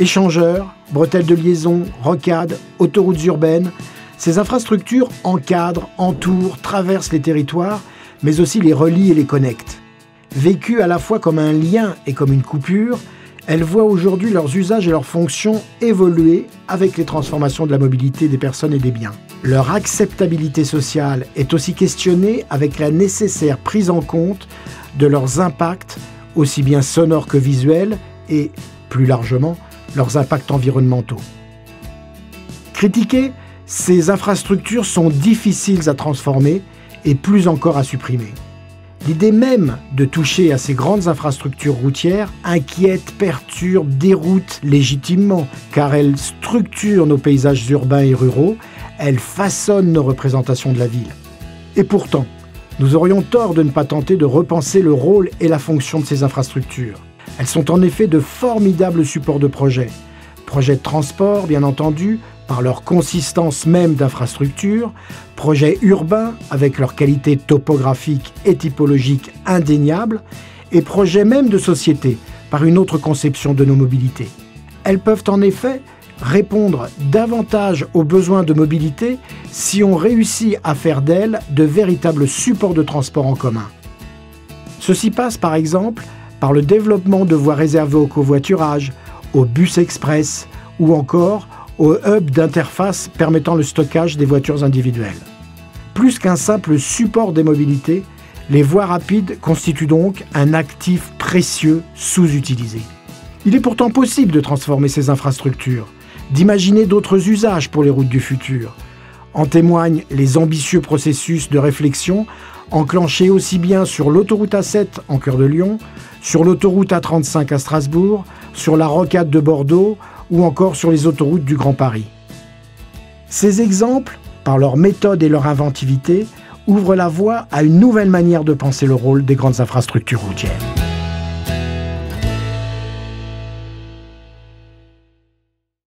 Échangeurs, bretelles de liaison, rocades, autoroutes urbaines, ces infrastructures encadrent, entourent, traversent les territoires, mais aussi les relient et les connectent. Vécues à la fois comme un lien et comme une coupure, elles voient aujourd'hui leurs usages et leurs fonctions évoluer avec les transformations de la mobilité des personnes et des biens. Leur acceptabilité sociale est aussi questionnée avec la nécessaire prise en compte de leurs impacts, aussi bien sonores que visuels, et, plus largement, leurs impacts environnementaux. Critiquées, ces infrastructures sont difficiles à transformer et plus encore à supprimer. L'idée même de toucher à ces grandes infrastructures routières inquiète, perturbe, déroute légitimement, car elles structurent nos paysages urbains et ruraux, elles façonnent nos représentations de la ville. Et pourtant, nous aurions tort de ne pas tenter de repenser le rôle et la fonction de ces infrastructures. Elles sont en effet de formidables supports de projets. Projets de transport, bien entendu, par leur consistance même d'infrastructure, projets urbains avec leur qualité topographique et typologique indéniable, et projets même de société par une autre conception de nos mobilités. Elles peuvent en effet répondre davantage aux besoins de mobilité si on réussit à faire d'elles de véritables supports de transport en commun. Ceci passe par exemple par le développement de voies réservées au covoiturage, aux bus express ou encore aux hubs d'interface permettant le stockage des voitures individuelles. Plus qu'un simple support des mobilités, les voies rapides constituent donc un actif précieux sous-utilisé. Il est pourtant possible de transformer ces infrastructures, d'imaginer d'autres usages pour les routes du futur. En témoignent les ambitieux processus de réflexion enclenchés aussi bien sur l'autoroute A7 en cœur de Lyon, sur l'autoroute A35 à Strasbourg, sur la rocade de Bordeaux ou encore sur les autoroutes du Grand Paris. Ces exemples, par leur méthode et leur inventivité, ouvrent la voie à une nouvelle manière de penser le rôle des grandes infrastructures routières.